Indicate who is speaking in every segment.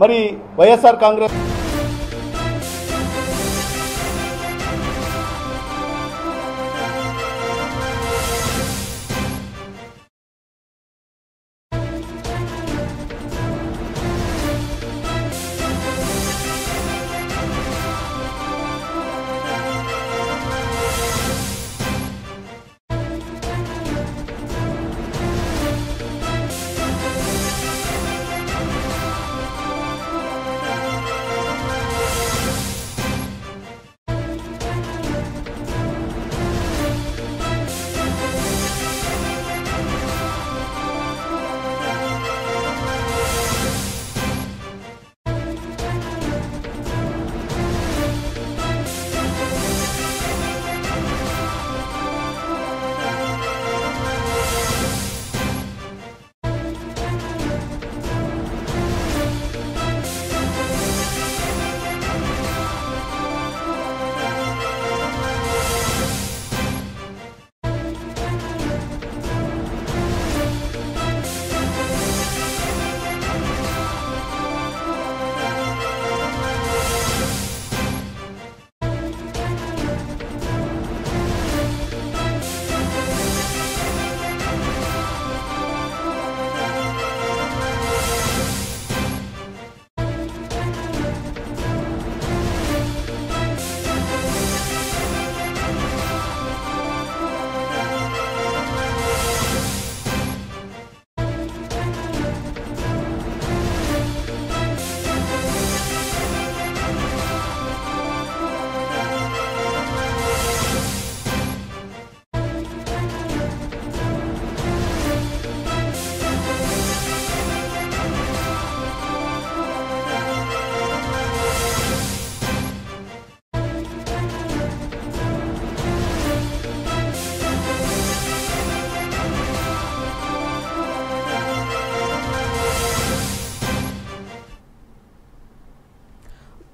Speaker 1: మరి YSR Congress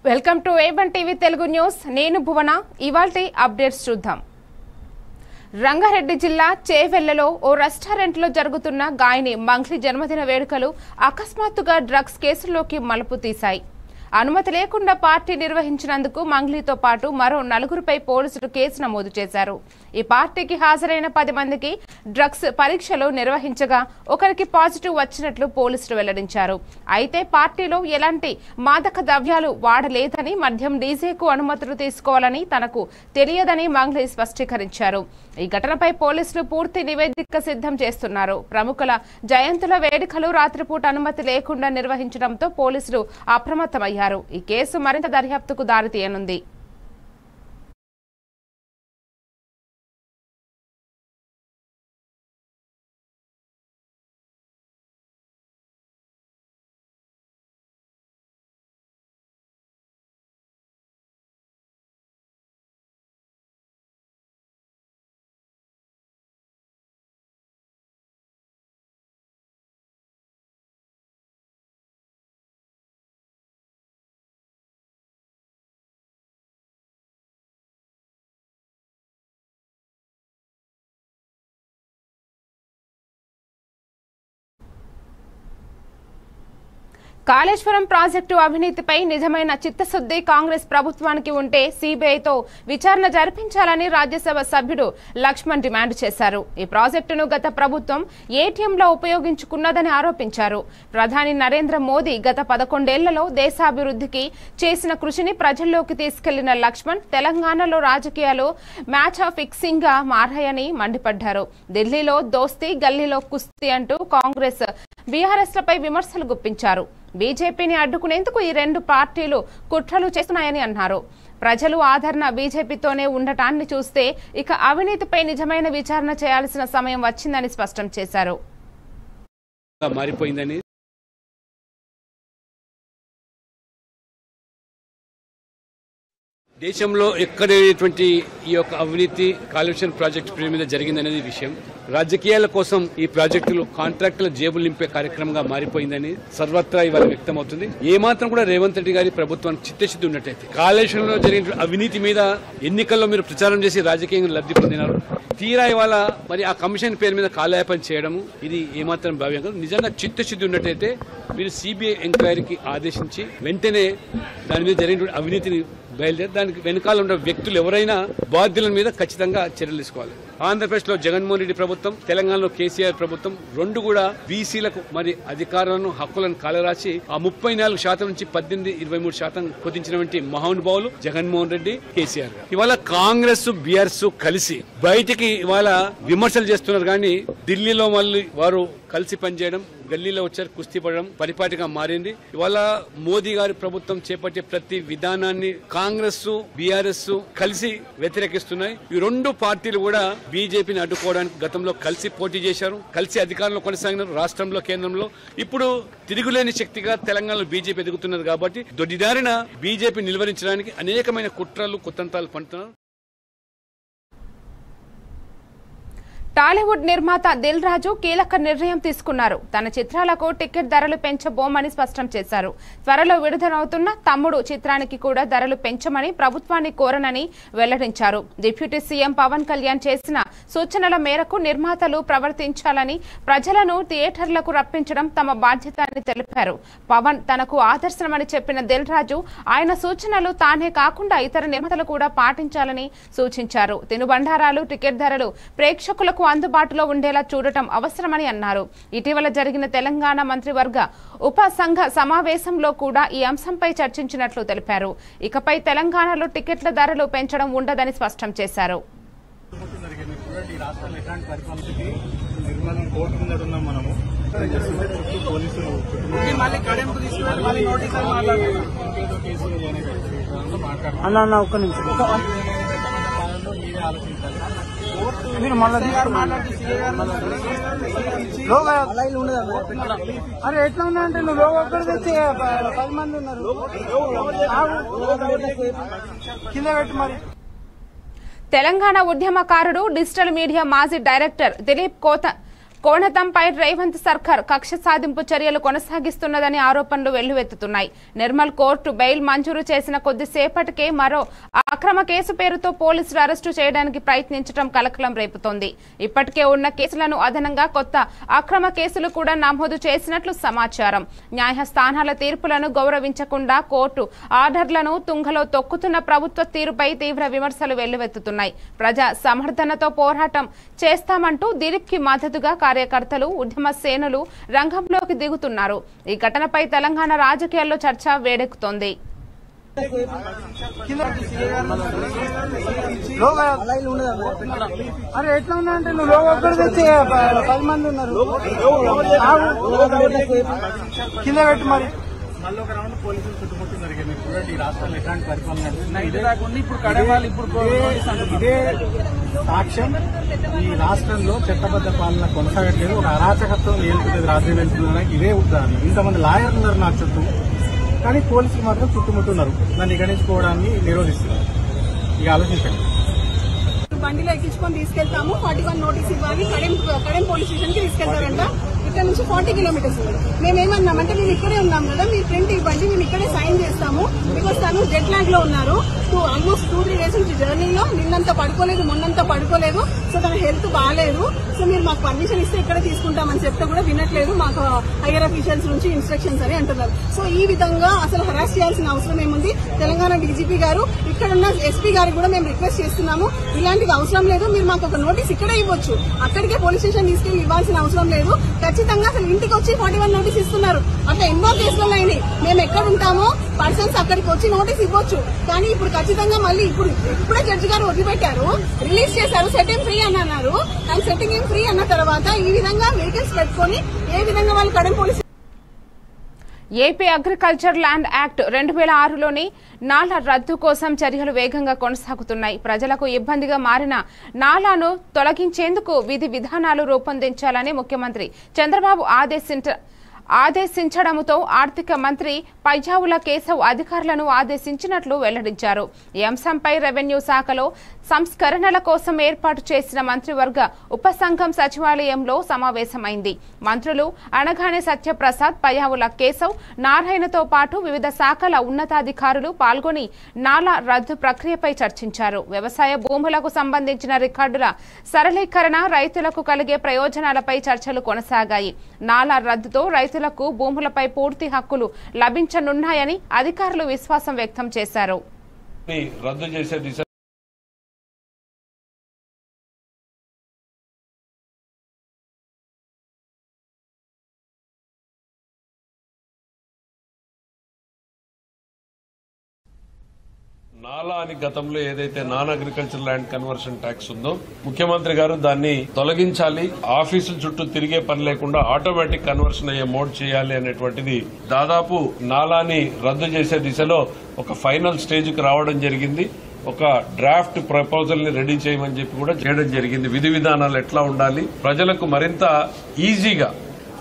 Speaker 2: welcome to A1 TV Telugu news. నేను భువన. ఇవాల్టి అప్డేట్స్ చూద్దాం. రంగారెడ్డి జిల్లా చేవెళ్లలో ఓ రెస్టారెంట్లో జరుగుతున్న గాయని మంగ్లీ జన్మదిన వేడుకలు అకస్మాత్తుగా డ్రగ్స్ కేసుల్లోకి మలుపు తీశాయి. అనుమతి లేకుండా పార్టీ నిర్వహించినందుకు మంగ్లీతో పాటు మరో 4గురిపై పోలీసులు కేసు నమోదు చేశారు. ఈ పార్టీకి హాజరైన 10 మందికి డ్రగ్స్ పరీక్షలు నిర్వహించగా ఒకరికి పాజిటివ్ వచ్చినట్లు పోలీసులు వెల్లడించారు. అయితే పార్టీలో ఎలాంటి మాదక ద్రవ్యాలు వాడలేదని, మద్యం డీజేకు అనుమతులు తీసుకోవాలని తనకు తెలియదని మంగ్లీ స్పష్టీకరించారు. ఈ ఘటనపై పోలీసులు పూర్తి నివేదిక సిద్ధం చేస్తున్నారు. ప్రముఖుల జయంతుల వేడుకలు రాత్రిపూట అనుమతి లేకుండా నిర్వహించడంతో పోలీసులు అప్రమత్తమయ్యారు. ఈ కేసు మరింత దర్యాప్తుకు దారితీయనుంది. కాళేశ్వరం ప్రాజెక్టు అవినీతిపై నిజమైన చిత్తశుద్ధి కాంగ్రెస్ ప్రభుత్వానికి ఉంటే సీబీఐతో విచారణ జరిపించాలని రాజ్యసభ సభ్యుడు లక్ష్మణ్ డిమాండ్ చేశారు. ఈ ప్రాజెక్టును గత ప్రభుత్వం ఏటీఎంలో ఉపయోగించుకున్నదని ఆరోపించారు. ప్రధాని నరేంద్ర మోదీ గత 11 ఏళ్లలో దేశాభివృద్ధికి చేసిన కృషిని ప్రజల్లోకి తీసుకెళ్లిన లక్ష్మణ్ తెలంగాణలో రాజకీయాలు మ్యాచ్ ఫిక్సింగ్ గా మారాయని మండిపడ్డారు. ఢిల్లీలో దోస్తీ, గల్లీలో కుస్తీ అంటూ కాంగ్రెస్ బీఆర్ఎస్లపై విమర్శలు గుప్పించారు. బీజేపీని అడ్డుకునేందుకు ఈ 2 పార్టీలు కుట్రలు చేస్తున్నాయని అన్నారు. ప్రజలు ఆదరణ బీజేపీతోనే ఉండటాన్ని చూస్తే ఇక అవినీతిపై నిజమైన విచారణ చేయాల్సిన సమయం వచ్చిందని స్పష్టం చేశారు.
Speaker 3: మారిపోయిందని దేశంలో ఎక్కడైనటువంటి ఈ యొక్క అవినీతి కాలుష్యం ప్రాజెక్టు పేరు మీద జరిగిందనేది విషయం. రాజకీయాల కోసం ఈ ప్రాజెక్టులు కాంట్రాక్టుల జేబులు నింపే కార్యక్రమంగా మారిపోయిందని సర్వత్రా ఇవాళ వ్యక్తమవుతుంది. ఏమాత్రం కూడా రేవంత్ రెడ్డి గారి ప్రభుత్వానికి చిత్తశుద్ధి ఉన్నట్టయితే కాళేశ్వరంలో జరిగిన అవినీతి మీద ఎన్నికల్లో మీరు ప్రచారం చేసి రాజకీయంగా లబ్ధి పొందినారు. తీరా ఇవాళ మరి ఆ కమిషన్ పేరు మీద కాలయాపన చేయడము ఇది ఏమాత్రం భావ్యం కాదు. నిజంగా చిత్తశుద్ధి ఉన్నట్టయితే మీరు సిబిఐ ఎంక్వైరీకి ఆదేశించి వెంటనే దాని మీద జరిగిన అవినీతిని బయలుదేరి దానికి వెనకాల ఉన్న వ్యక్తులు ఎవరైనా బాధ్యుల మీద ఖచ్చితంగా చర్యలు తీసుకోవాలి. ఆంధ్రప్రదేశ్ లో జగన్మోహన్ రెడ్డి ప్రభుత్వం, తెలంగాణలో కేసీఆర్ ప్రభుత్వం రెండు కూడా బీసీలకు మరి అధికారాలను హక్కులను కాలరాసి ఆ 34% నుంచి 18-23% కుదించినటువంటి మహానుభావులు జగన్మోహన్ రెడ్డి, కేసీఆర్ గారు. ఇవాళ కాంగ్రెస్ బీఆర్ఎస్ కలిసి బయటికి ఇవాళ విమర్శలు చేస్తున్నారు కానీ ఢిల్లీలో మళ్ళీ వారు కలిసి పనిచేయడం, గల్లీలో వచ్చారు కుస్తీ పడడం పరిపాటిగా మారింది. ఇవాళ మోదీ గారి ప్రభుత్వం చేపట్టే ప్రతి విధానాన్ని కాంగ్రెస్ బీఆర్ఎస్ కలిసి వ్యతిరేకిస్తున్నాయి. ఈ రెండు పార్టీలు కూడా బీజేపీని అడ్డుకోవడానికి గతంలో కలిసి పోటీ చేశారు, కలిసి అధికారంలో కొనసాగినారు రాష్ట్రంలో, కేంద్రంలో. ఇప్పుడు తిరుగులేని శక్తిగా తెలంగాణలో బీజేపీ ఎదుగుతున్నది కాబట్టి దొడ్డిదారిన బీజేపీ నిలువరించడానికి అనేకమైన కుట్రలు కుతంత్రాలు పండుతున్నారు.
Speaker 2: టాలీవుడ్ నిర్మాత దిల్ రాజు కీలక నిర్ణయం తీసుకున్నారు. తన చిత్రాలకు టికెట్ ధరలు పెంచబోమని స్పష్టం చేశారు. త్వరలో విడుదలవుతున్న తమ్ముడు చిత్రానికి కూడా ధరలు పెంచమని ప్రభుత్వాన్ని కోరనని వెల్లడించారు. డిప్యూటీ సీఎం పవన్ కళ్యాణ్ చేసిన సూచనల మేరకు నిర్మాతలు ప్రవర్తించాలని, ప్రజలను థియేటర్లకు రప్పించడం తమ బాధ్యత అని తెలిపారు. పవన్ తనకు ఆదర్శనమని చెప్పిన దిల్ రాజు ఆయన సూచనలు తానే కాకుండా ఇతర నిర్మాతలు కూడా పాటించాలని సూచించారు. తినుబండారాలు, టికెట్ ధరలు ప్రేక్షకులకు అందుబాటులో ఉండేలా చూడటం అవసరమని అన్నారు. ఇటీవల జరిగిన తెలంగాణ మంత్రివర్గ ఉప సంఘ సమావేశంలో కూడా ఈ అంశంపై చర్చించినట్లు తెలిపారు. ఇకపై తెలంగాణలో టికెట్ల ధరలు పెంచడం ఉండదని స్పష్టం చేశారు.
Speaker 4: మీరు మళ్ళీ అరే ఎట్లా ఉన్నా అంటే నువ్వు లోగో ఒక్కడి తెచ్చి 10 మంది ఉన్నారు కింద పెట్టి మరి.
Speaker 2: తెలంగాణ ఉద్యమకారుడు, డిజిటల్ మీడియా మాజీ డైరెక్టర్ దిలీప్ కోనతంపై రేవంత్ సర్కార్ కక్ష సాధింపు చర్యలు కొనసాగిస్తున్నదని ఆరోపణలు వెల్లువెత్తుతున్నాయి. నిర్మల్ కోర్టు బెయిల్ మంజూరు చేసిన కొద్దిసేపటికే మరో అక్రమ కేసు పేరుతో పోలీసులు అరెస్టు చేయడానికి ప్రయత్నించడం కలకలం రేపుతోంది. ఇప్పటికే ఉన్న కేసులను అదనంగా కొత్త అక్రమ కేసులు కూడా నమోదు చేసినట్లు సమాచారం. న్యాయస్థానాల తీర్పులను గౌరవించకుండా కోర్టు ఆర్డర్లను తుంగలో తొక్కుతున్న ప్రభుత్వ తీరుపై తీవ్ర విమర్శలు వెల్లువెత్తుతున్నాయి. ప్రజా సమర్థనతో పోరాటం చేస్తామంటూ దిలీప్ కి మద్దతుగా కార్యకర్తలు, ఉద్యమ సేనలు రంగంలోకి దిగుతున్నారు. ఈ ఘటనపై తెలంగాణ రాజకీయాల్లో చర్చ వేడెక్కుతోంది.
Speaker 4: అరే ఎట్లా ఉన్నా అంటే నువ్వు లోగో ఒక్కడి తెచ్చి 10 మంది ఉన్నారు కింద పెట్టి మరి. మళ్ళీ ఒక రౌండ్ పోలీసులు చుట్టుముట్టింది. మీరు చూడండి ఈ రాష్ట్రంలో ఎట్లాంటి పరిపాలన ఇదే సాక్ష్యం. ఈ రాష్ట్రంలో చట్టబద్ధ పాలన కొనసాగట్లేదు, ఒక అరాచకత్వం ఏలుతుంది, రాజ్యం వెళ్తుందని ఇదే ఉదాహరణ. ఇంతమంది లాయర్లు ఉన్నారు నా చుట్టూ, కానీ పోలీసులు మాత్రం చుట్టుముట్టున్నారు, నన్ను గణించుకోవడాన్ని నిరోధిస్తున్నారు. ఇక ఆలోచించండి.
Speaker 5: బండిలో ఎక్కించుకొని తీసుకెళ్తాము, 41 నోటీస్ ఇవ్వాలి, కడెం పోలీస్ స్టేషన్ కి తీసుకెళ్తారంట. ఇక్కడ నుంచి 40 కిలోమీటర్స్ ఉంది. మేమేమన్నామంటే మేము ఇక్కడే ఉన్నాం కదా, మీరు ప్రింట్ ఇవ్వండి, మేము ఇక్కడే సైన్ చేస్తాము. బికాస్ తను జెట్ లాగ్ లో ఉన్నారు, ఆల్మోస్ట్ 2-3 డేస్ నుంచి జర్నీలో, నిన్నంతా పడుకోలేదు, మొన్నంతా పడుకోలేదు. సో తన హెల్త్ బాగాలేదు. సో మీరు మాకు పర్మిషన్ ఇస్తే ఇక్కడే తీసుకుంటామని చెప్తే కూడా వినట్లేదు. మాకు హైయర్ అఫీషియల్స్ నుంచి ఇన్స్ట్రక్షన్స్ అని అంటున్నారు. సో ఈ విధంగా అసలు హరాస్ చేయాల్సిన అవసరం ఏముంది? తెలంగాణ డీజీపీ గారు, ఇక్కడ ఉన్న ఎస్పీ గారికి కూడా మేము రిక్వెస్ట్ చేస్తున్నాము, ఇలాంటిది అవసరం లేదు, మీరు మాకు ఒక నోటీస్ ఇక్కడే ఇవ్వచ్చు, అక్కడికే పోలీస్ స్టేషన్ తీసుకెళ్లి ఇవ్వాల్సిన అవసరం లేదు. ఖచ్చితంగా అసలు ఇంటికి వచ్చి 41 నోటీస్ ఇస్తున్నారు. అట్లా ఎన్నో కేసులు అయినాయి. మేము ఎక్కడ ఉంటామో పర్సన్స్ అక్కడికి వచ్చి నోటీస్ ఇవ్వచ్చు. కానీ ఇప్పుడు ఖచ్చితంగా మళ్ళీ ఇప్పుడే జడ్జి గారు వదిలిపెట్టారు, రిలీజ్ చేశారు, సెట్టింగ్ ఫ్రీ అని అన్నారు. అండ్ సెట్టింగ్ ఫ్రీ అన్న తర్వాత ఈ విధంగా వెహికల్స్ పెట్టుకుని ఏ విధంగా వాళ్ళు Kadem police.
Speaker 2: AP agriculture land act 2006లోని నాలా రద్దు కోసం చర్యలు వేగంగా కొనసాగుతున్నాయి. ప్రజలకు ఇబ్బందిగా మారిన నాలాను తొలగించేందుకు విధి విధానాలు రూపొందించాలని ముఖ్యమంత్రి చంద్రబాబు ఆదేశించడంతో ఆర్థిక మంత్రి పయ్యావుల కేశవ్ అధికారులను ఆదేశించినట్లు వెల్లడించారు. ఈ అంశంపై రెవెన్యూ శాఖలో సంస్కరణల కోసం ఏర్పాటు చేసిన మంత్రివర్గ ఉపసంఘం సచివాలయంలో సమావేశమైంది. మంత్రులు అనగానే సత్యప్రసాద్, పయ్యావుల కేశవ్, నారాయణతో పాటు వివిధ శాఖల ఉన్నతాధికారులు పాల్గొని నాలా రద్దు ప్రక్రియపై చర్చించారు. వ్యవసాయ భూములకు సంబంధించిన రికార్డుల సరళీకరణ, రైతులకు కలిగే ప్రయోజనాలపై చర్చలు కొనసాగాయి. నాలా రద్దుతో రైతులకు భూములపై పూర్తి హక్కులు లభించనున్నాయని అధికారులు విశ్వాసం వ్యక్తం చేశారు.
Speaker 6: నాలా అని గతంలో ఏదైతే non agriculture land conversion tax ఉందో ముఖ్యమంత్రి గారు దాన్ని తొలగించాలి, ఆఫీసుల చుట్టూ తిరిగే పని లేకుండా ఆటోమేటిక్ కన్వర్షన్ అయ్యే మోడ్ చేయాలి అనేటువంటిది దాదాపు నాలాని రద్దు చేసే దిశలో ఒక ఫైనల్ స్టేజ్ కి రావడం జరిగింది. ఒక డ్రాఫ్ట్ ప్రపోజల్ ని రెడీ చేయమని చెప్పి కూడా చేయడం జరిగింది. విధి విధానాలు ఎట్లా ఉండాలి, ప్రజలకు మరింత ఈజీగా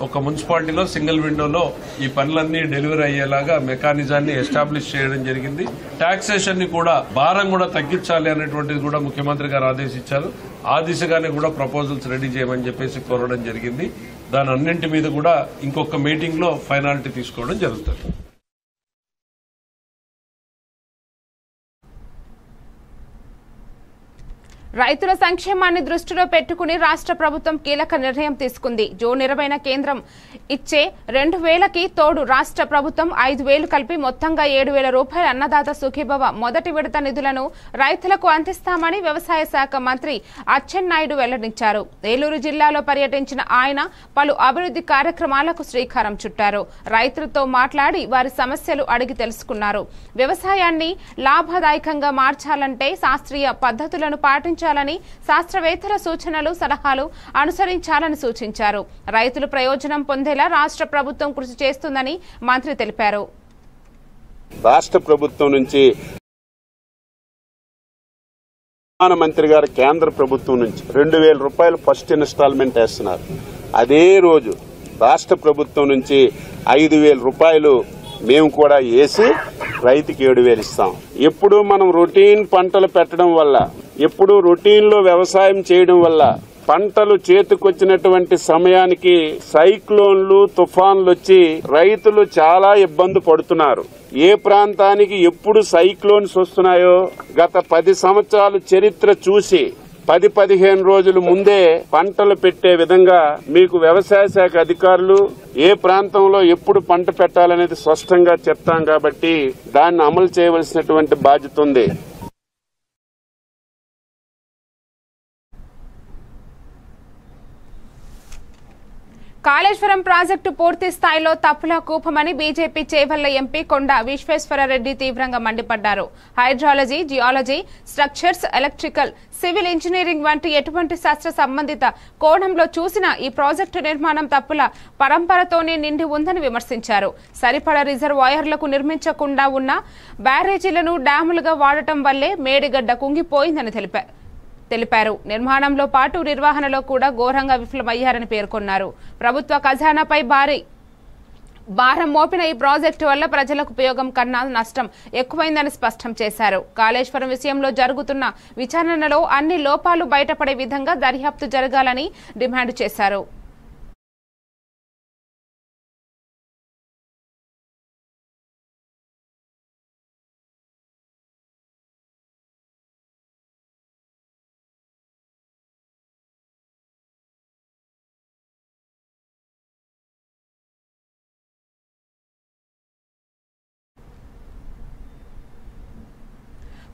Speaker 6: ఒక మున్సిపాలిటీలో సింగిల్ విండోలో ఈ పనులన్నీ డెలివరీ అయ్యేలాగా మెకానిజాన్ని ఎస్టాబ్లిష్ చేయడం జరిగింది. టాక్సేషన్ ని కూడా భారం కూడా తగ్గించాలి అనేటువంటిది కూడా ముఖ్యమంత్రి గారు ఆదేశించారు. ఆ దిశగానే కూడా ప్రపోజల్స్ రెడీ చేయమని చెప్పేసి కోరడం జరిగింది. దాని అన్నింటి మీద కూడా ఇంకొక మీటింగ్ లో ఫైనాలిటీ తీసుకోవడం జరుగుతుంది.
Speaker 2: రైతుల సంక్షేమాన్ని దృష్టిలో పెట్టుకుని రాష్ట్ర ప్రభుత్వం కీలక నిర్ణయం తీసుకుంది. జూన్ 20న కేంద్రం ఇచ్చే 2,000కి తోడు రాష్ట్ర ప్రభుత్వం 5,000 కలిపి మొత్తంగా 7,000 రూపాయల అన్నదాత సుఖీభవ మొదటి విడత నిధులను రైతులకు అందిస్తామని వ్యవసాయ శాఖ మంత్రి అచ్చెన్నాయుడు వెల్లడించారు. ఏలూరు జిల్లాలో పర్యటించిన ఆయన పలు అభివృద్ధి కార్యక్రమాలకు శ్రీకారం చుట్టారు. రైతులతో మాట్లాడి వారి సమస్యలు అడిగి తెలుసుకున్నారు. వ్యవసాయాన్ని లాభదాయకంగా మార్చాలంటే శాస్త్రీయ పద్ధతులను పాటించాలని, శాస్త్రవేత్తల సూచనలు సలహాలు అనుసరించాలని సూచించారు. రైతులు ప్రయోజనం పొందేలా రాష్ట్ర ప్రభుత్వం కృషి చేస్తుందని మంత్రి తెలిపారు.
Speaker 1: రాష్ట్ర ప్రభుత్వం నుంచి ప్రధానమంత్రి గారు కేంద్ర ప్రభుత్వం నుంచి 2,000 రూపాయలు ఫస్ట్ ఇన్స్టాల్మెంట్ వేస్తున్నారు. అదే రోజు రాష్ట్ర ప్రభుత్వం నుంచి 5,000 రూపాయలు మేము కూడా వేసి రైతుకి 7,000 ఇస్తాం. ఎప్పుడు మనం రొటీన్ పంటలు పెట్టడం వల్ల, ఎప్పుడు రొటీన్ లో వ్యవసాయం చేయడం వల్ల పంటలు చేతికొచ్చినటువంటి సమయానికి సైక్లోన్లు, తుఫాన్లు వచ్చి రైతులు చాలా ఇబ్బంది పడుతున్నారు. ఏ ప్రాంతానికి ఎప్పుడు సైక్లోన్స్ వస్తున్నాయో గత 10 సంవత్సరాలు చరిత్ర చూసి 10-15 రోజుల ముందే పంటలు పెట్టే విధంగా మీకు వ్యవసాయ శాఖ అధికారులు ఏ ప్రాంతంలో ఎప్పుడు పంట పెట్టాలనేది స్పష్టంగా చెప్తాం. కాబట్టి దాన్ని అమలు చేయవలసినటువంటి బాధ్యత ఉంది.
Speaker 2: కాళేశ్వరం ప్రాజెక్టు పూర్తి స్థాయిలో తప్పుల కూపమని బీజేపీ చేవెళ్ల ఎంపీ కొండ విశ్వేశ్వరరెడ్డి తీవ్రంగా మండిపడ్డారు. Hydrology, geology, structures, electrical, civil engineering వంటి ఎటువంటి శాస్త్ర సంబంధిత కోణంలో చూసినా ఈ ప్రాజెక్టు నిర్మాణం తప్పుల పరంపరతోనే నిండి ఉందని విమర్శించారు. సరిపడ రిజర్వాయర్లకు నిర్మించకుండా ఉన్న బ్యారేజీలను డ్యాములుగా వాడటం వల్లే మేడిగడ్డ కుంగిపోయిందని తెలిపారు. నిర్మాణంలో పాటు నిర్వహణలో కూడా ఘోరంగా విఫలమయ్యారని పేర్కొన్నారు. ప్రభుత్వ ఖజానాపై భారం మోపిన ఈ ప్రాజెక్టు వల్ల ప్రజలకు ఉపయోగం కన్నా నష్టం ఎక్కువైందని స్పష్టం చేశారు. కాళేశ్వరం విషయంలో జరుగుతున్న విచారణలో అన్ని లోపాలు బయటపడే విధంగా దర్యాప్తు జరగాలని డిమాండ్ చేశారు.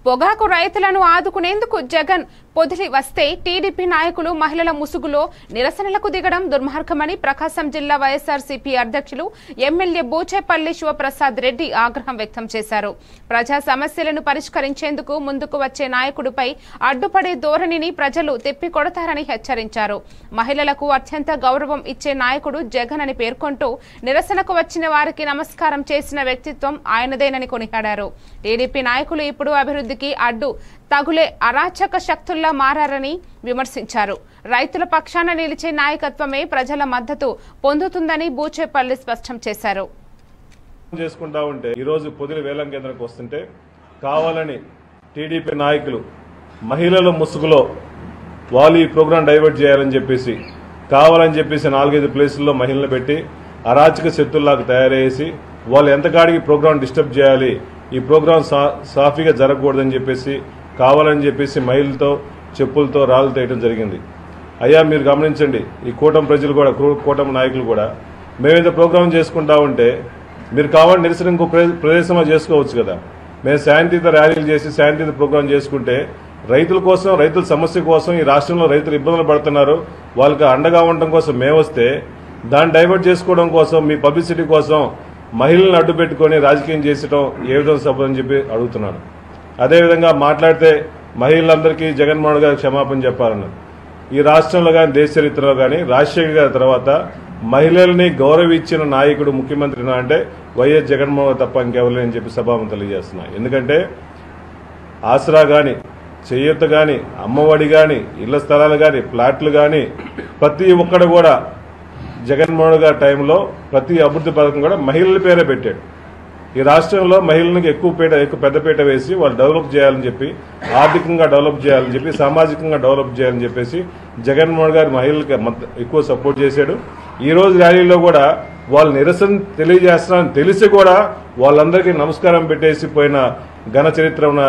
Speaker 2: పొగాకు రైతులను ఆదుకునేందుకు జగన్ పొదిలి వస్తే టీడీపీ నాయకులు మహిళల ముసుగులో నిరసనలకు దిగడం దుర్మార్గమని ప్రకాశం జిల్లా వైఎస్ఆర్సీపీ అధ్యక్షులు ఎమ్మెల్యే బూచేపల్లి శివప్రసాద్ రెడ్డి ఆగ్రహం వ్యక్తం చేశారు. ప్రజా సమస్యలను పరిష్కరించేందుకు ముందుకు వచ్చే నాయకుడిపై అడ్డుపడే ధోరణిని ప్రజలు తిప్పికొడతారని హెచ్చరించారు. మహిళలకు అత్యంత గౌరవం ఇచ్చే నాయకుడు జగన్ అని పేర్కొంటూ నిరసనకు వచ్చిన వారికి నమస్కారం చేసిన వ్యక్తిత్వం ఆయనదేనని కొనియాడారు. టీడీపీ నాయకులు ఇప్పుడు అభివృద్ధికి అడ్డు తగులే అరాచక శక్తుల్లా మారారని విమర్శించారు. రైతుల పక్షాన నిలిచే నాయకత్వమే ప్రజల మద్దతు పొందుతుందని బూచేపల్లి స్పష్టం చేశారు.
Speaker 7: చేసుకుంటా ఉంటే ఈరోజు పొదిలి వేలం కేంద్రానికి వస్తుంటే కావాలని టీడీపీ నాయకులు మహిళల ముసుగులో వాళ్ళు ఈ ప్రోగ్రాం డైవర్ట్ చేయాలని చెప్పేసి కావాలని చెప్పేసి 4-5 ప్లేసుల్లో మహిళలు పెట్టి అరాచక శక్తుల్లాగా తయారయ్యేసి వాళ్ళు ఎంతకాడికి ప్రోగ్రాం డిస్టర్బ్ చేయాలి, ఈ ప్రోగ్రాం సాఫీగా జరగకూడదని చెప్పేసి కావాలని చెప్పేసి మహిళలతో చెప్పులతో రాళ్లు తేయడం జరిగింది. అయ్యా మీరు గమనించండి, ఈ కూటమి ప్రజలు కూడా కూటమి నాయకులు కూడా మేమేదో ప్రోగ్రాం చేసుకుంటా ఉంటే మీరు కావాలని నిరసన ఇంకో ప్రదేశంలో చేసుకోవచ్చు కదా. మేము శాంతియుత ర్యాలీలు చేసి శాంతియుత ప్రోగ్రాం చేసుకుంటే రైతుల కోసం రైతుల సమస్య కోసం ఈ రాష్ట్రంలో రైతులు ఇబ్బందులు పడుతున్నారు, వాళ్ళకి అండగా ఉండడం కోసం మేము వస్తే దాన్ని డైవర్ట్ చేసుకోవడం కోసం మీ పబ్లిసిటీ కోసం మహిళలను అడ్డు పెట్టుకుని రాజకీయం చేసడం ఏ విధంగా సభని చెప్పి అడుగుతున్నాను. అదేవిధంగా మాట్లాడితే మహిళలందరికీ జగన్మోహన్ గారు క్షమాపణ చెప్పాలన్నారు. ఈ రాష్ట్రంలో కానీ దేశ చరిత్రలో కానీ రాజశేఖర్ గారి తర్వాత మహిళల్ని గౌరవించిన నాయకుడు ముఖ్యమంత్రి అంటే వైఎస్ జగన్మోహన్ తప్ప ఇంకెవరు అని చెప్పి సభాము తెలియజేస్తున్నా. ఎందుకంటే ఆసరా కానీ చేయూత కానీ అమ్మఒడి కానీ ఇళ్ల స్థలాలు కానీ ప్లాట్లు కానీ ప్రతి ఒక్కడు కూడా జగన్మోహన్ గారి టైంలో ప్రతి అభివృద్ధి పథకం కూడా మహిళల పేరే పెట్టాడు. ఈ రాష్ట్రంలో మహిళలకు ఎక్కువ పెద్దపీట వేసి వాళ్ళు డెవలప్ చేయాలని చెప్పి ఆర్థికంగా డెవలప్ చేయాలని చెప్పి సామాజికంగా డెవలప్ చేయాలని చెప్పేసి జగన్మోహన్ గారు మహిళలకు ఎక్కువ సపోర్ట్ చేశాడు. ఈ రోజు ర్యాలీలో కూడా వాళ్ళు నిరసన తెలియజేస్తున్నారని తెలిసి కూడా వాళ్ళందరికీ నమస్కారం పెట్టేసి పోయిన ఘన చరిత్ర ఉన్న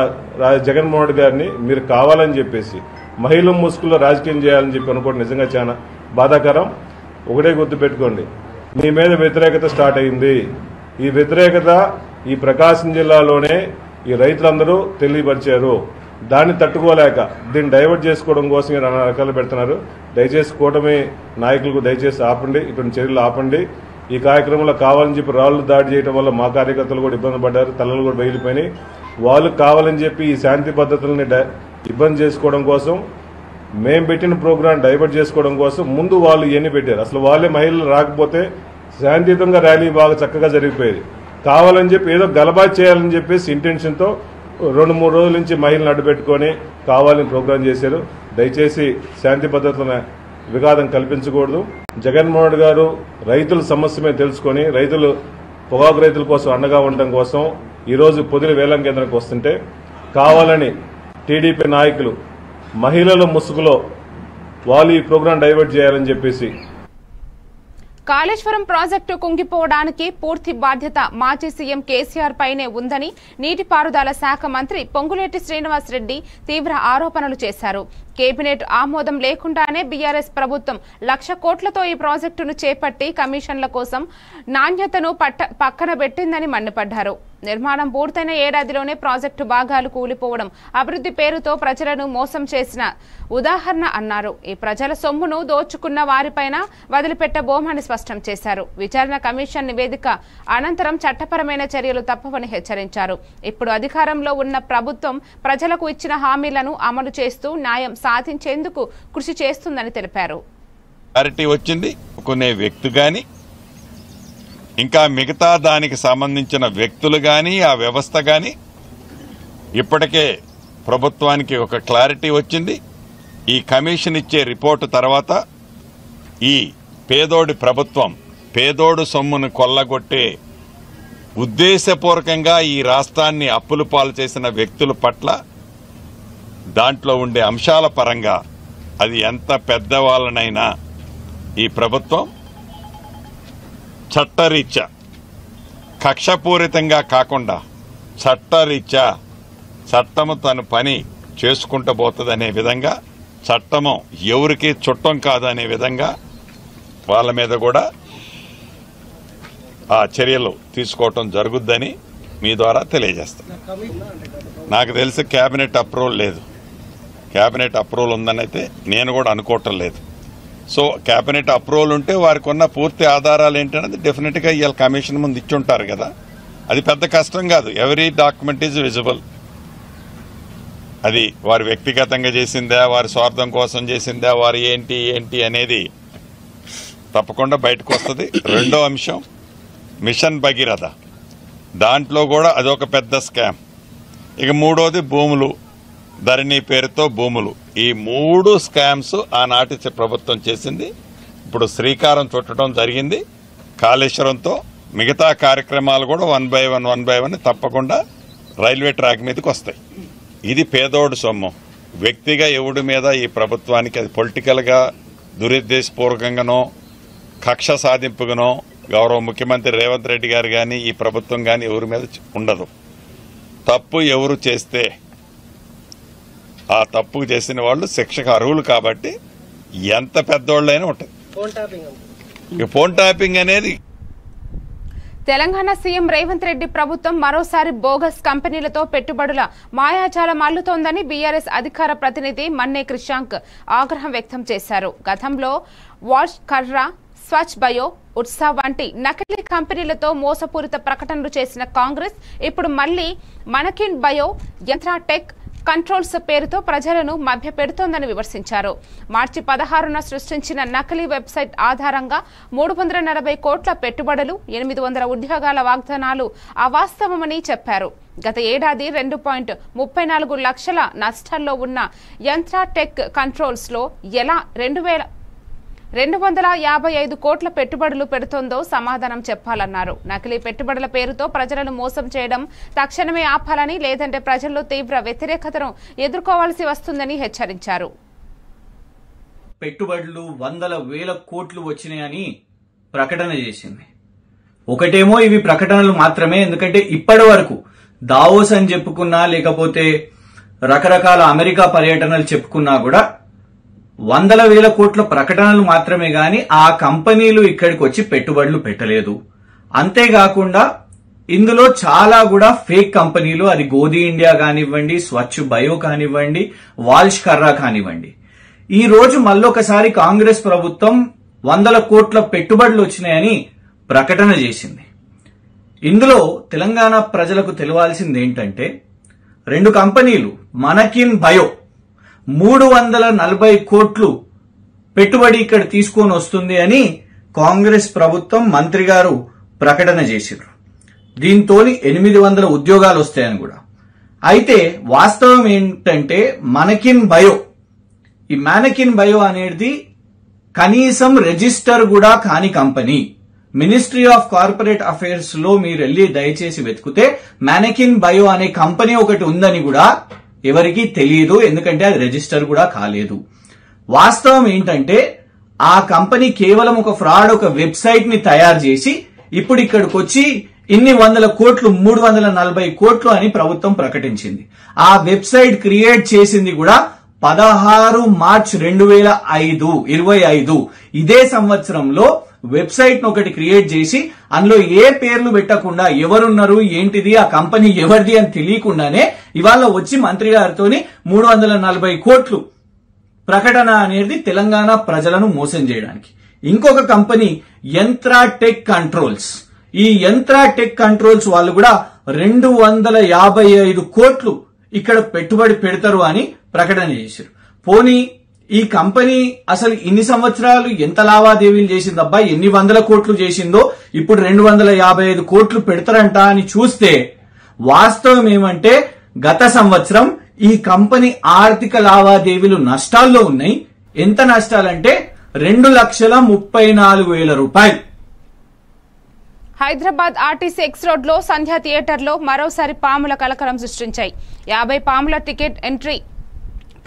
Speaker 7: జగన్మోహన్ గారిని మీరు కావాలని చెప్పేసి మహిళల ముసుగులో రాజకీయం చేయాలని చెప్పి అనుకోవడం నిజంగా చాలా బాధాకరం. ఒకటే గుర్తుపెట్టుకోండి, మీ మీద వ్యతిరేకత స్టార్ట్ అయింది. ఈ వ్యతిరేకత ఈ ప్రకాశం జిల్లాలోనే ఈ రైతులందరూ తెలియపరిచారు. దాన్ని తట్టుకోలేక దీన్ని డైవర్ట్ చేసుకోవడం కోసం నానా రకాలు పెడుతున్నారు. దయచేసి కూటమి నాయకులకు దయచేసి ఆపండి, ఇటువంటి చర్యలు ఆపండి. ఈ కార్యక్రమంలో కావాలని చెప్పి రాళ్లు దాడి చేయడం వల్ల మా కార్యకర్తలు కూడా ఇబ్బంది పడ్డారు, తలలు కూడా బయలుపోయినాయి. వాళ్ళు కావాలని చెప్పి ఈ శాంతి పద్ధతులని ఇబ్బంది చేసుకోవడం కోసం మేం పెట్టిన ప్రోగ్రాం డైవర్ట్ చేసుకోవడం కోసం ముందు వాళ్ళు ఇవన్నీ పెట్టారు. అసలు వాళ్ళే మహిళలు రాకపోతే శాంతియుతంగా ర్యాలీ బాగా చక్కగా జరిగిపోయేది. కావాలని చెప్పి ఏదో గలబా చేయాలని చెప్పేసి ఇంటెన్షన్తో 2-3 రోజుల నుంచి మహిళలను అడ్డుపెట్టుకొని కావాలని ప్రోగ్రాం చేశారు. దయచేసి శాంతి పద్ధతులను విఘాతం కల్పించకూడదు. జగన్మోహన్ గారు రైతుల సమస్య మీద తెలుసుకొని రైతులు పొగాకు రైతుల కోసం అండగా ఉండడం కోసం ఈరోజు పొదిలి వేలం కేంద్రానికి వస్తుంటే కావాలని టీడీపీ నాయకులు మహిళల ముసుగులో వాళ్ళు ఈ ప్రోగ్రాం డైవర్ట్ చేయాలని చెప్పేసి
Speaker 2: కాళేశ్వరం ప్రాజెక్టు కుంగిపోవడానికి పూర్తి బాధ్యత మాజీ సీఎం కేసీఆర్ పైనే ఉందని నీటిపారుదల శాఖ మంత్రి పొంగులేటి శ్రీనివాసరెడ్డి తీవ్ర ఆరోపణలు చేశారు. కేబినెట్ ఆమోదం లేకుండానే బీఆర్ఎస్ ప్రభుత్వం 1,00,000 కోట్లతో ఈ ప్రాజెక్టును చేపట్టి కమిషన్ల కోసం నాణ్యతను పక్కన పెట్టిందని మండిపడ్డారు. నిర్మాణం పూర్తయిన ఏడాదిలోనే ప్రాజెక్టు భాగాలు కూలిపోవడం అభివృద్ధి పేరుతో ప్రజలను మోసం చేసిన ఉదాహరణ అన్నారు. ఈ ప్రజల సొమ్మును దోచుకున్న వారిపైన వదిలిపెట్టబోమని స్పష్టం చేశారు. విచారణ కమిషన్ నివేదిక అనంతరం చట్టపరమైన చర్యలు తప్పవని హెచ్చరించారు. ఇప్పుడు అధికారంలో ఉన్న ప్రభుత్వం ప్రజలకు ఇచ్చిన హామీలను అమలు చేస్తూ న్యాయం సాధించేందుకు కృషి చేస్తుందని తెలిపారు.
Speaker 8: క్లారిటీ వచ్చింది. కొనే వ్యక్తి గాని ఇంకా మిగతా దానికి సంబంధించిన వ్యక్తులు గాని ఆ వ్యవస్థ గాని ఇప్పటికే ప్రభుత్వానికి ఒక క్లారిటీ వచ్చింది. ఈ కమిషన్ ఇచ్చే రిపోర్టు తర్వాత ఈ పేదోడి ప్రభుత్వం పేదోడు సొమ్మును కొల్లగొట్టే ఉద్దేశపూర్వకంగా ఈ రాష్ట్రాన్ని అప్పులు పాలు చేసిన వ్యక్తుల పట్ల దాంట్లో ఉండే అంశాల పరంగా అది ఎంత పెద్దవాళ్ళనైనా ఈ ప్రభుత్వం చట్టరీత్యా కక్షపూరితంగా కాకుండా చట్టరీత్యా చట్టము తన పని చేసుకుంటూ పోతుందనే విధంగా చట్టము ఎవరికి చుట్టం కాదనే విధంగా వాళ్ళ మీద కూడా ఆ చర్యలు తీసుకోవటం జరుగుద్దని మీ ద్వారా తెలియజేస్తాను. నాకు తెలిసి కేబినెట్ అప్రూవల్ లేదు. కేబినెట్ అప్రూవల్ ఉందని అయితే నేను కూడా అనుకోవటం లేదు. సో కేబినెట్ అప్రూవల్ ఉంటే వారికి ఉన్న పూర్తి ఆధారాలు ఏంటనేది డెఫినెట్గా ఇవాళ కమిషన్ ముందు ఇచ్చుంటారు కదా. అది పెద్ద కష్టం కాదు. Every document is visible. అది వారు వ్యక్తిగతంగా చేసిందా, వారి స్వార్థం కోసం చేసిందా, వారు ఏంటి అనేది తప్పకుండా బయటకు వస్తుంది. రెండో అంశం మిషన్ భగీరథ, దాంట్లో కూడా అదొక పెద్ద స్కామ్. ఇక మూడోది భూములు. ధరణి పేరుతో భూములు, ఈ 3 స్కామ్స్ ఆనాటి ప్రభుత్వం చేసింది. ఇప్పుడు శ్రీకారం చుట్టడం జరిగింది కాళేశ్వరంతో. మిగతా కార్యక్రమాలు కూడా 1 by 1 తప్పకుండా రైల్వే ట్రాక్ మీదకి వస్తాయి. ఇది పేదోడు సొమ్ము. వ్యక్తిగా ఎవడి మీద ఈ ప్రభుత్వానికి అది పొలిటికల్గా దురుద్దేశపూర్వకంగానో కక్ష సాధింపుగానో గౌరవ ముఖ్యమంత్రి రేవంత్ రెడ్డి గారు కానీ ఈ ప్రభుత్వం కానీ ఎవరి మీద ఉండదు. తప్పు ఎవరు చేస్తే ఆ తప్పు చేసిన వాళ్ళు శిక్షకు అర్హులు కాబట్టి ఎంత పెద్దోళ్ళైనా ఉంటుంది. ఈ ఫోన్ ట్యాపింగ్ అనేది
Speaker 2: తెలంగాణ సీఎం రేవంత్ రెడ్డి ప్రభుత్వం మరోసారి బోగస్ కంపెనీలతో పెట్టుబడుల మాయాజాలం అల్లుతోందని బీఆర్ఎస్ అధికార ప్రతినిధి మన్నే క్రిషాంక్ ఆగ్రహం వ్యక్తం చేశారు. గతంలో వాల్ష్ కర్రా, స్వచ్ బయో, ఉత్సా వంటి నకిలీ కంపెనీలతో మోసపూరిత ప్రకటనలు చేసిన కాంగ్రెస్ ఇప్పుడు మళ్లీ మనకిన్ బయో, యంత్రాటెక్ కంట్రోల్స్ పేరుతో ప్రజలను మభ్యపెడుతోందని విమర్శించారు. మార్చి 16న సృష్టించిన నకిలీ వెబ్సైట్ ఆధారంగా 340 కోట్ల పెట్టుబడులు, 800 ఉద్యోగాల వాగ్దానాలు అవాస్తవమని చెప్పారు. గత ఏడాది 2.34 లక్షల నష్టాల్లో ఉన్న యంత్రాటెక్ కంట్రోల్స్ లో ఎలా 255 కోట్ల పెట్టుబడులు పెడుతోందో సమాధానం చెప్పాలన్నారు. నకిలీ పెట్టుబడుల పేరుతో ప్రజలను మోసం చేయడం తక్షణమే ఆపాలని, లేదంటే ప్రజల్లో తీవ్ర వ్యతిరేకతను ఎదుర్కోవాల్సి వస్తుందని హెచ్చరించారు.
Speaker 9: పెట్టుబడులు 100,000 కోట్లు వచ్చినాయని ప్రకటన చేసింది. ఒకటేమో ఇవి ప్రకటనలు మాత్రమే, ఎందుకంటే ఇప్పటి వరకు దావోస్ అని చెప్పుకున్నా లేకపోతే రకరకాల అమెరికా పర్యటనలు చెప్పుకున్నా కూడా 100,000 కోట్ల ప్రకటనలు మాత్రమే గాని ఆ కంపెనీలు ఇక్కడికి వచ్చి పెట్టుబడులు పెట్టలేదు. అంతేకాకుండా ఇందులో చాలా కూడా ఫేక్ కంపెనీలు, అది గోధి ఇండియా కానివ్వండి, స్వచ్ఛ బయో కానివ్వండి, వాల్ష్ కర్రా కానివ్వండి. ఈ రోజు మళ్ళొకసారి కాంగ్రెస్ ప్రభుత్వం 100 కోట్ల పెట్టుబడులు వచ్చినాయని ప్రకటన చేసింది. ఇందులో తెలంగాణ ప్రజలకు తెలియాల్సింది ఏంటంటే 2 కంపెనీలు మనకిన్ బయో 340 కోట్లు పెట్టుబడి ఇక్కడ తీసుకొని వస్తుంది అని కాంగ్రెస్ ప్రభుత్వం మంత్రి గారు ప్రకటన చేశారు. దీంతో 800 ఉద్యోగాలు వస్తాయని కూడా. అయితే వాస్తవం ఏంటంటే మనకిన్ బయో, ఈ మానకిన్ బయో అనేది కనీసం రిజిస్టర్ కూడా కాని company. Ministry of corporate affairs లో మీరు వెళ్లి దయచేసి వెతికితే మానకిన్ బయో అనే కంపెనీ ఒకటి ఉందని కూడా ఎవరికి తెలియదు, ఎందుకంటే అది రిజిస్టర్ కూడా కాలేదు. వాస్తవం ఏంటంటే ఆ కంపెనీ కేవలం ఒక ఫ్రాడ్, ఒక వెబ్సైట్ ని తయారు చేసి ఇప్పుడు ఇక్కడికి వచ్చి ఇన్ని 100 కోట్లు 340 కోట్లు అని ప్రభుత్వం ప్రకటించింది. ఆ వెబ్సైట్ క్రియేట్ చేసింది కూడా 16 మార్చి 2025. ఇదే సంవత్సరంలో వెబ్సైట్ ను ఒకటి క్రియేట్ చేసి అందులో ఏ పేర్లు పెట్టకుండా ఎవరున్నారు ఏంటిది ఆ కంపెనీ ఎవరిది అని తెలియకుండానే ఇవాళ వచ్చి మంత్రి గారితో 340 కోట్లు ప్రకటన అనేది తెలంగాణ ప్రజలను మోసం చేయడానికి. ఇంకొక కంపెనీ యంత్రాటెక్ కంట్రోల్స్. ఈ యంత్రాటెక్ కంట్రోల్స్ వాళ్ళు కూడా 255 కోట్లు ఇక్కడ పెట్టుబడి పెడతారు అని ప్రకటన చేశారు. పోనీ ఈ కంపెనీ అసలు ఇన్ని సంవత్సరాలు ఎంత లావాదేవీలు చేసిందబ్బా, ఎన్ని 100 కోట్లు చేసిందో, ఇప్పుడు 255 కోట్లు పెడతారంట అని చూస్తే వాస్తవం ఏమంటే గత సంవత్సరం ఈ కంపెనీ ఆర్థిక లావాదేవీలు నష్టాల్లో ఉన్నాయి. ఎంత నష్టాలంటే 2,34,000 రూపాయలు.
Speaker 2: హైదరాబాద్ ఆర్టీసీ ఎక్స్ రోడ్ లో సంధ్యా థియేటర్ లో మరోసారి పాముల కలకలం సృష్టించాయి. 50 పాముల టికెట్ ఎంట్రీ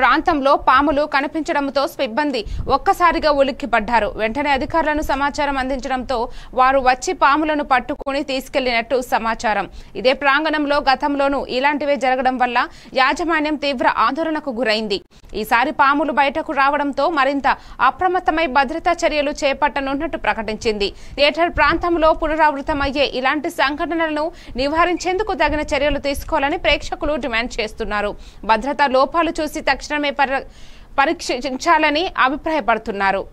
Speaker 2: ప్రాంతంలో పాములు కనిపించడంతో సిబ్బంది ఒక్కసారిగా ఉలిక్కిపడ్డారు. వెంటనే అధికారులను సమాచారం అందించడంతో వారు వచ్చి పాములను పట్టుకుని తీసుకెళ్లినట్టు సమాచారం. ఇదే ప్రాంగణంలో గతంలోనూ ఇలాంటివే జరగడం వల్ల యాజమాన్యం తీవ్ర ఆందోళనకు గురైంది. ఈసారి పాములు బయటకు రావడంతో మరింత అప్రమత్తమై భద్రతా చర్యలు చేపట్టనున్నట్టు ప్రకటించింది. థియేటర్ ప్రాంతంలో పునరావృతమయ్యే ఇలాంటి సంఘటనలను నివారించేందుకు తగిన చర్యలు తీసుకోవాలని ప్రేక్షకులు డిమాండ్ చేస్తున్నారు. భద్రతా లోపాలు చూసి తక్షణమే పరీక్షించాలని అభిప్రాయపడుతున్నారు.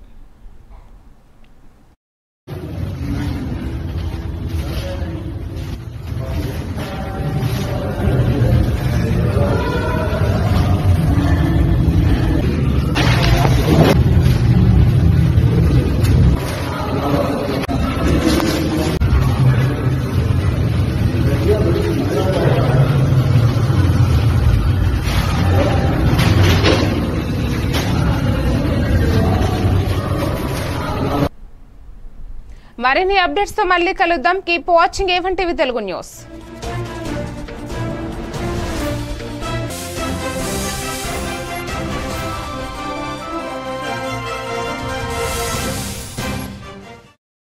Speaker 2: మరిన్ని అప్డేట్స్ తో మళ్ళీ కలుద్దాం. Keep watching A1 TV Telugu news.